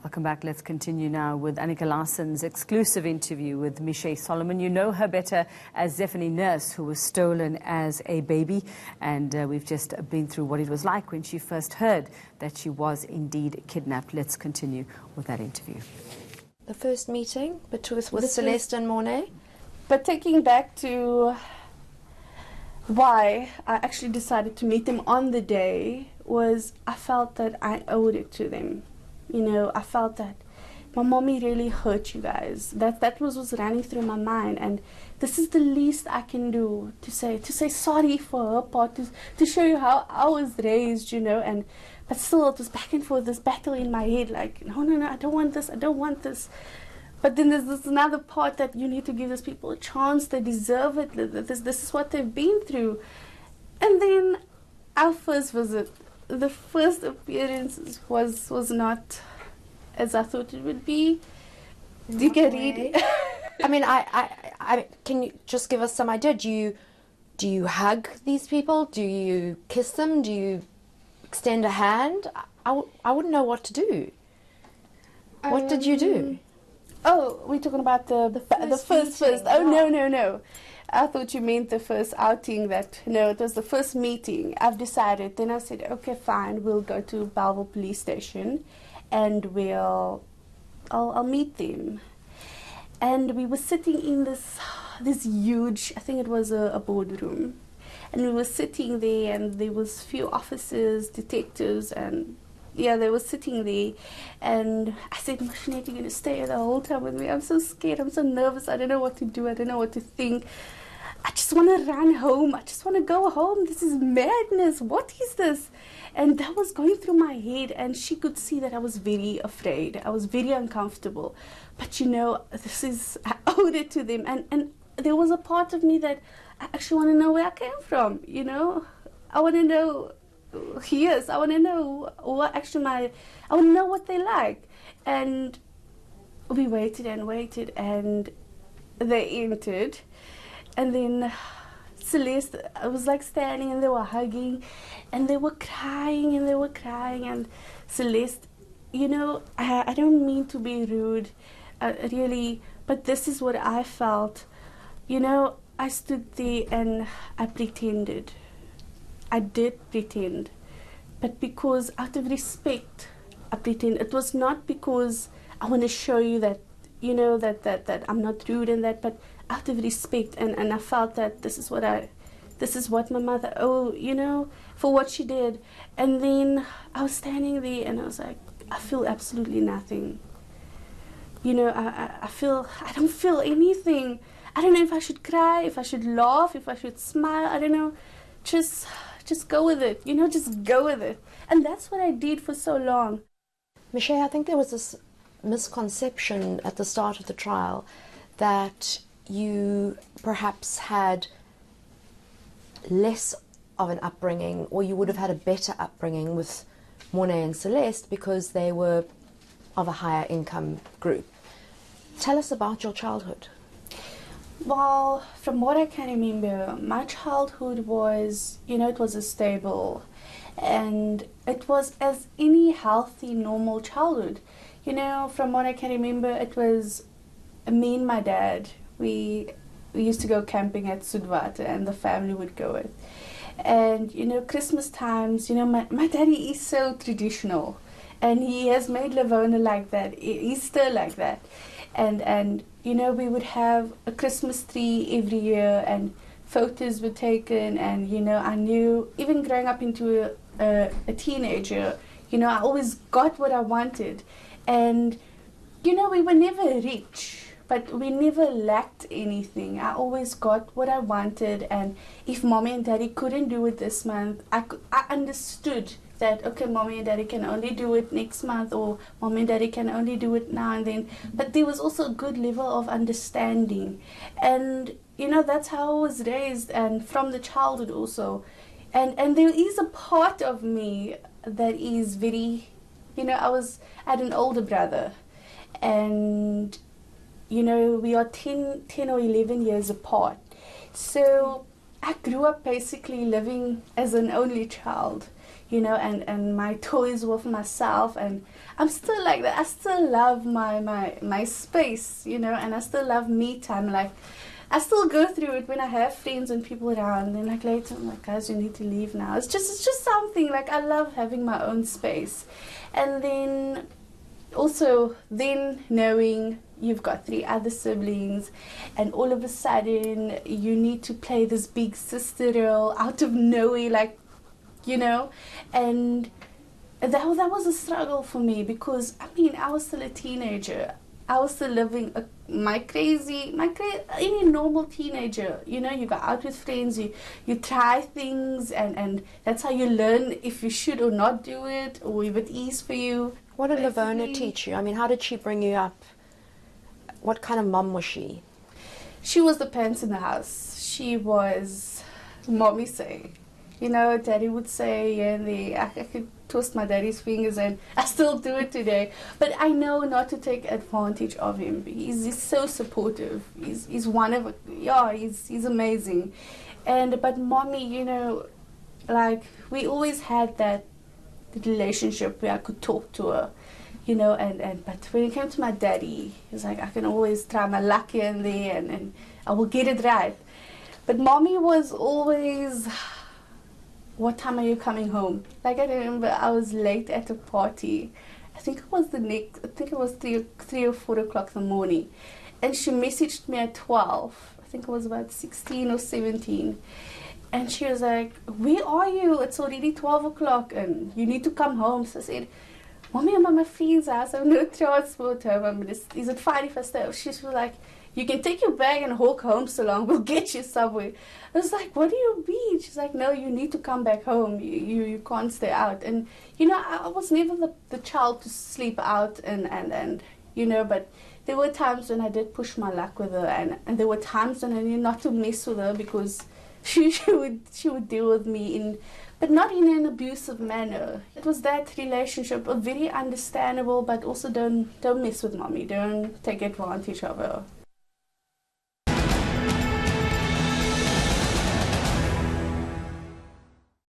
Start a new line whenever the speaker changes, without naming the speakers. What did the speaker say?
Welcome back. Let's continue now with Annika Larsson's exclusive interview with Michelle Solomon. You know her better as Zephany Nurse, who was stolen as a baby. And we've just been through what it was like when she first heard that she was indeed kidnapped. Let's continue with that interview.
The first meeting with Celeste and Mornay.
But taking back to why I actually decided to meet them on the day was I felt that I owed it to them. You know, I felt that my mommy really hurt you guys. That was running through my mind, and this is the least I can do to say sorry for her part, to show you how I was raised, you know. And but still, it was back and forth, this battle in my head, like no, I don't want this. But then there's this another part that you need to give these people a chance. They deserve it. This is what they've been through. And then our first visit, the first appearance was not as I thought it would be. Do you get it?
I mean, I can you just give us some idea? Do you hug these people? Do you kiss them? Do you extend a hand? I wouldn't know what to do. What did you do?
Oh, we're talking about the first. Oh, no. I thought you meant the first outing. No, it was the first meeting. I've decided. Then I said, okay, fine, we'll go to Bellville Police Station and I'll meet them. And we were sitting in this huge, I think it was a boardroom. And we were sitting there, and there was few officers, detectives, and yeah, they were sitting there. And I said, Mashinette, you're going to stay the whole time with me. I'm so scared. I'm so nervous. I don't know what to do. I don't know what to think. I just want to run home. I just want to go home. This is madness. What is this? And that was going through my head. And she could see that I was very afraid. I was very uncomfortable. But, you know, I owed it to them. And there was a part of me that I actually want to know where I came from, you know. I want to know yes, I want to know what I want to know what they like. And we waited, and they entered. And then Celeste, I was like standing, and they were hugging, and they were crying, and Celeste, you know, I don't mean to be rude, really, but this is what I felt. You know, I stood there and I pretended. I did pretend, but because out of respect, I pretend. It was not because I want to show you that, you know, that I'm not rude and that, but out of respect, and I felt that this is what my mother owed, you know, for what she did. And then I was standing there and I was like, I feel absolutely nothing. You know, I don't feel anything. I don't know if I should cry, if I should laugh, if I should smile, I don't know. Just go with it, you know, just go with it. And that's what I did for so long.
Michelle, I think there was this misconception at the start of the trial that you perhaps had less of an upbringing, or you would have had a better upbringing with Mornay and Celeste because they were of a higher income group. Tell us about your childhood.
Well, from what I can remember, my childhood was, you know, it was a stable, and it was as any healthy, normal childhood. You know, from what I can remember, it was me and my dad. We used to go camping at Sudwata, and the family would go with. And, you know, Christmas times, you know, my daddy is so traditional, and he has made Lavona like that, Easter like that. And you know, we would have a Christmas tree every year, and photos were taken, and, you know, I knew, even growing up into a teenager, you know, I always got what I wanted. And, you know, we were never rich, but we never lacked anything. I always got what I wanted, and if mommy and daddy couldn't do it this month, I understood that, okay, mommy and daddy can only do it next month, or mommy and daddy can only do it now and then. But there was also a good level of understanding. And, you know, that's how I was raised, and from the childhood also. And there is a part of me that is very, you know, I had an older brother, and, you know, we are 10 or 11 years apart. So I grew up basically living as an only child. you know, and my toys were for myself, and I'm still like that. I still love my space, you know, and I still love me time. Like, I still go through it when I have friends and people around, and like later I'm like, guys, you need to leave now. It's just something, like, I love having my own space. And then also then knowing you've got 3 other siblings, and all of a sudden you need to play this big sister role out of nowhere, like, you know, and that was a struggle for me, because I mean, I was still a teenager. I was still living any normal teenager, you know. You go out with friends, you try things, and that's how you learn if you should or not do it, or if it is for you.
What did Lavona teach you? I mean, how did she bring you up? What kind of mom was she?
She was the pants in the house. She was mommy say. You know, Daddy would say, and I could twist my daddy's fingers, and I still do it today. But I know not to take advantage of him. He's so supportive. He's amazing. But mommy, you know, like, we always had that relationship where I could talk to her, you know, but when it came to my daddy, he was like, I can always try my luck here and there, and I will get it right. But mommy was always, what time are you coming home? Like, I remember I was late at a party. I think it was 3 or 4 o'clock in the morning, and she messaged me at 12. I think it was about 16 or 17. And she was like, where are you? It's already 12 o'clock and you need to come home. So I said, Mommy, I'm at my friend's house. I have no transport home. Is it fine if I stay? She was like, you can take your bag and walk home so long. We'll get you somewhere. I was like, what do you mean? She's like, no, you need to come back home. You can't stay out. And, you know, I was never the child to sleep out and you know, but there were times when I did push my luck with her, and there were times when I knew not to mess with her, because she would deal with me but not in an abusive manner. It was that relationship, a very understandable, but also don't mess with mommy, don't take advantage of her.